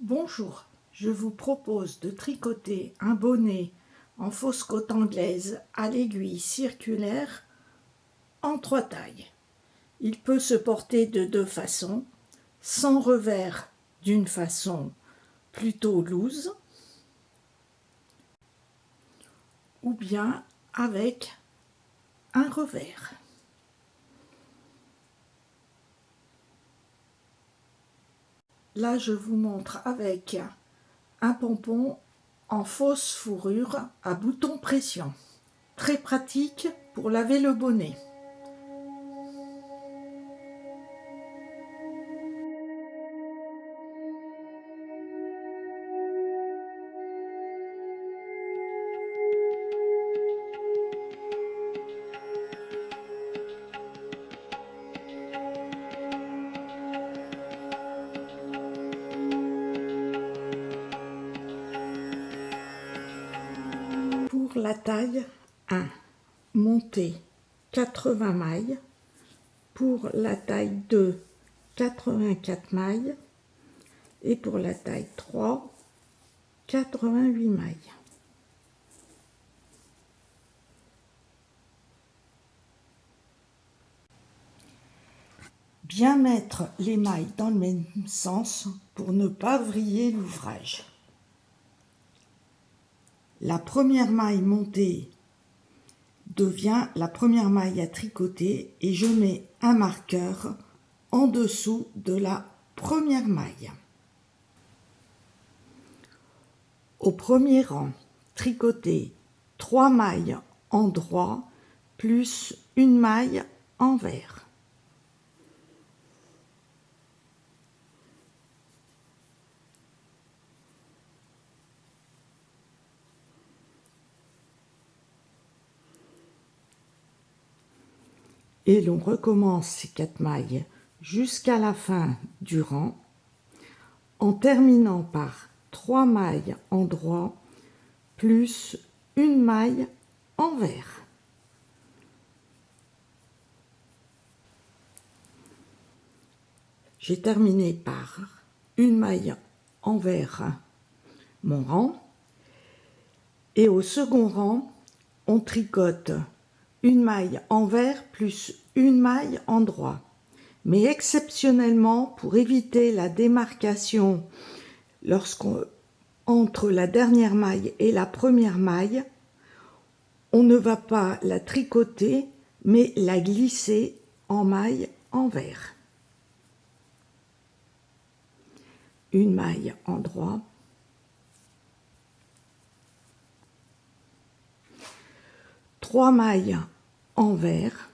Bonjour, je vous propose de tricoter un bonnet en fausse côte anglaise à l'aiguille circulaire en 3 tailles. Il peut se porter de 2 façons, sans revers d'une façon plutôt loose, ou bien avec un revers. Là, je vous montre avec un pompon en fausse fourrure à bouton pression. Très pratique pour laver le bonnet. Pour la taille 1, montez 80 mailles. Pour la taille 2, 84 mailles. Et pour la taille 3, 88 mailles. Bien mettre les mailles dans le même sens pour ne pas vriller l'ouvrage. La première maille montée devient la première maille à tricoter et je mets un marqueur en dessous de la première maille. Au premier rang, tricotez 3 mailles en droit plus une maille envers. Et l'on recommence ces 4 mailles jusqu'à la fin du rang en terminant par 3 mailles en droit plus une maille envers. J'ai terminé par une maille envers mon rang et au second rang on tricote une maille envers plus une maille en droit. Mais exceptionnellement, pour éviter la démarcation entre la dernière maille et la première maille, on ne va pas la tricoter, mais la glisser en maille envers. Une maille en droit. Trois mailles envers.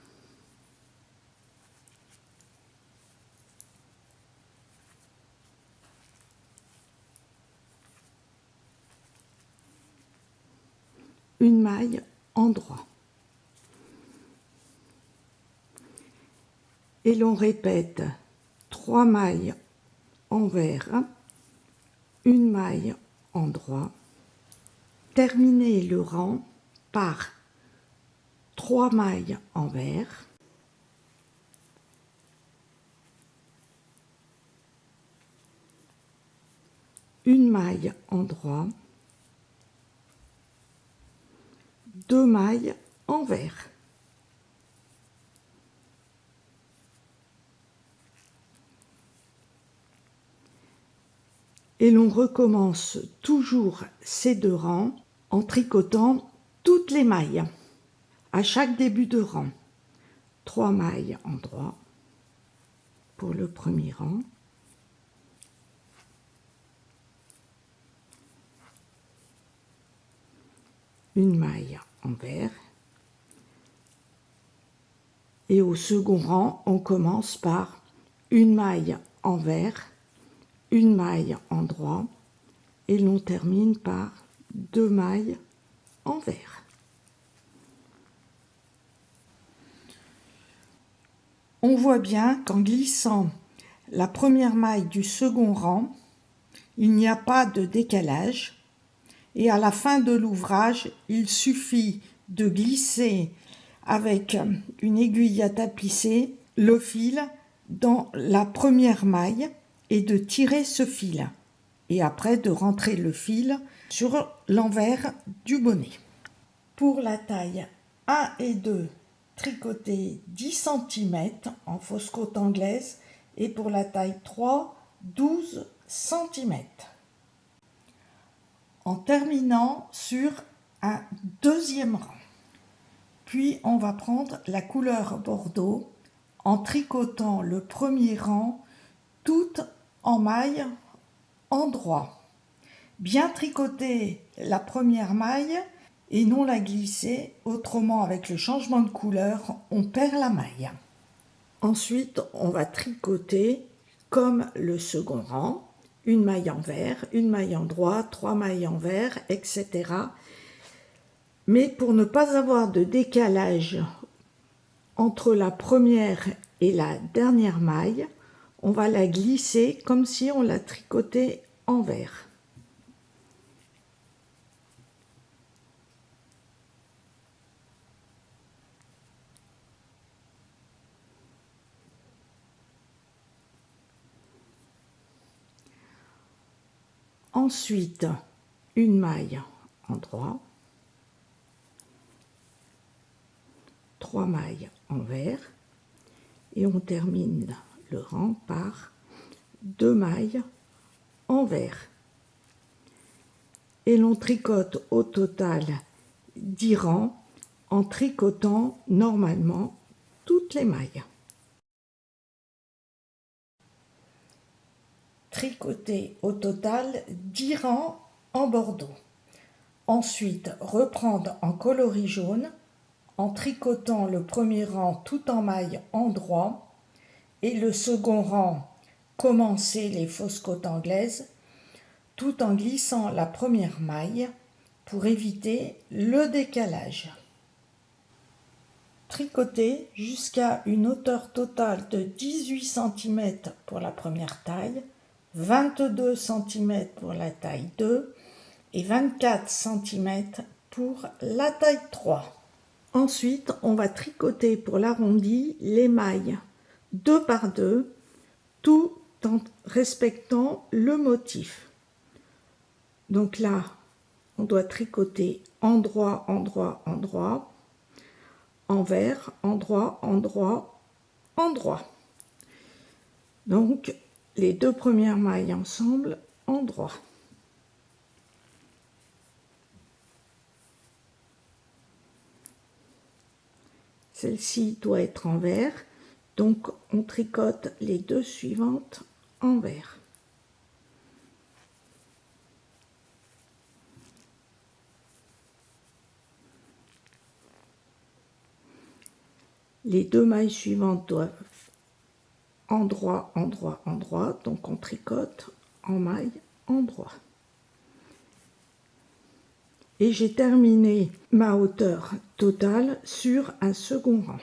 Une maille en droit. Et l'on répète 3 mailles envers, une maille en droit. Terminez le rang par 3 mailles envers, une maille en droit, 2 mailles envers. Et l'on recommence toujours ces 2 rangs en tricotant toutes les mailles à chaque début de rang. 3 mailles en droit pour le premier rang, une maille envers et au second rang on commence par une maille envers, une maille en droit et l'on termine par 2 mailles envers. On voit bien qu'en glissant la première maille du second rang, il n'y a pas de décalage et à la fin de l'ouvrage, il suffit de glisser avec une aiguille à tapisser le fil dans la première maille et de tirer ce fil. et après de rentrer le fil sur l'envers du bonnet. Pour la taille 1 et 2, tricoter 10 cm en fausse côte anglaise et pour la taille 3, 12 cm. En terminant sur un deuxième rang. Puis on va prendre la couleur bordeaux en tricotant le premier rang tout en maille endroit. Bien tricoter la première maille et non la glisser, autrement avec le changement de couleur, on perd la maille. Ensuite, on va tricoter comme le second rang, une maille envers, une maille endroit, 3 mailles envers, etc. Mais pour ne pas avoir de décalage entre la première et la dernière maille, on va la glisser comme si on la tricotait envers. Ensuite, une maille endroit, 3 mailles envers et on termine le rang par 2 mailles envers. Et l'on tricote au total 10 rangs en tricotant normalement toutes les mailles. Tricoter au total 10 rangs en bordeaux. Ensuite, reprendre en coloris jaune en tricotant le premier rang tout en maille endroit et le second rang commencer les fausses côtes anglaises tout en glissant la première maille pour éviter le décalage. Tricoter jusqu'à une hauteur totale de 18 cm pour la première taille, 22 cm pour la taille 2 et 24 cm pour la taille 3. Ensuite, on va tricoter pour l'arrondi les mailles 2 par 2 tout en respectant le motif. Donc là, on doit tricoter endroit, endroit, endroit, envers, endroit, endroit, endroit. Donc, les 2 premières mailles ensemble, endroit. Celle-ci doit être envers, donc on tricote les 2 suivantes envers. Les 2 mailles suivantes doivent endroit, endroit, endroit, donc on tricote en maille endroit. Et j'ai terminé ma hauteur totale sur un second rang.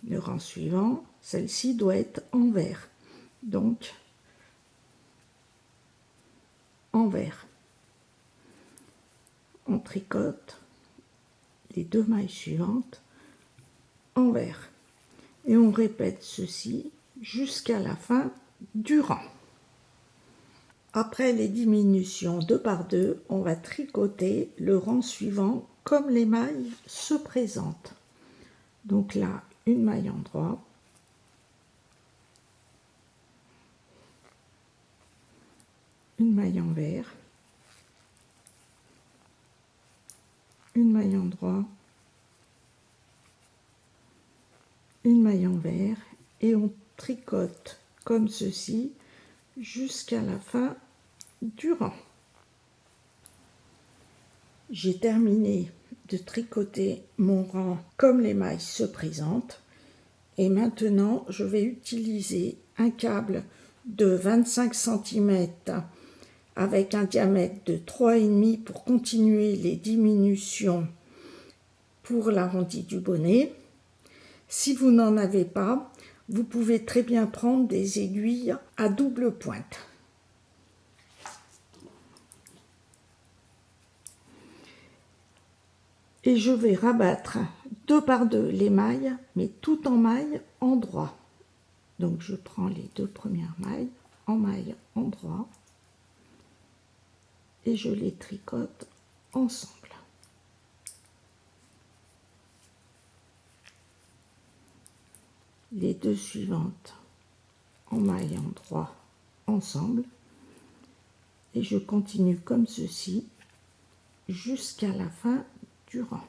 Le rang suivant, celle-ci doit être envers, donc envers. On tricote les 2 mailles suivantes envers et on répète ceci jusqu'à la fin du rang. Après les diminutions 2 par 2, on va tricoter le rang suivant comme les mailles se présentent. Donc là, une maille endroit, une maille envers, une maille endroit, une maille envers et on tricote comme ceci jusqu'à la fin du rang. J'ai terminé de tricoter mon rang comme les mailles se présentent et maintenant je vais utiliser un câble de 25 cm avec un diamètre de 3,5 pour continuer les diminutions pour l'arrondi du bonnet. Si vous n'en avez pas, vous pouvez très bien prendre des aiguilles à double pointe. Et je vais rabattre 2 par 2 les mailles, mais tout en maille endroit. Donc je prends les 2 premières mailles en maille endroit et je les tricote ensemble. Les 2 suivantes en maille endroit ensemble et je continue comme ceci jusqu'à la fin du rang.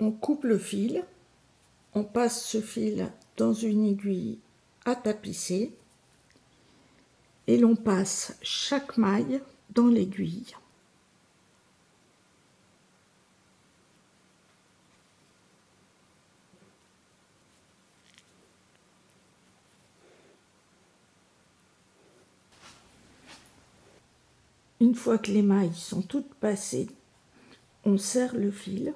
On coupe le fil, on passe ce fil dans une aiguille à tapisser et l'on passe chaque maille dans l'aiguille. Une fois que les mailles sont toutes passées, on serre le fil.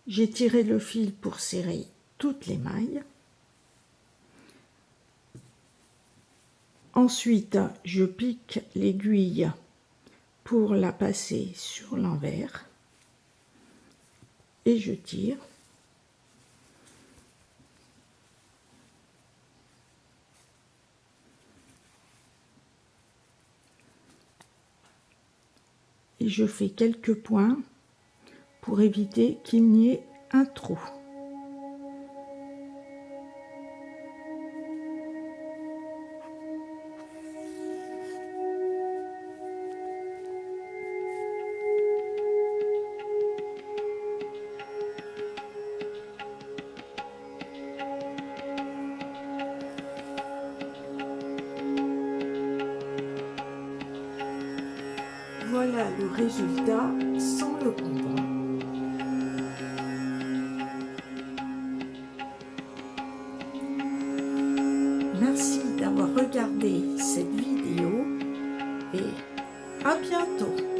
J'ai tiré le fil pour serrer toutes les mailles. Ensuite, je pique l'aiguille pour la passer sur l'envers et je tire. Et je fais quelques points pour éviter qu'il n'y ait un trou. Voilà le résultat sans le pompon. Merci d'avoir regardé cette vidéo et à bientôt.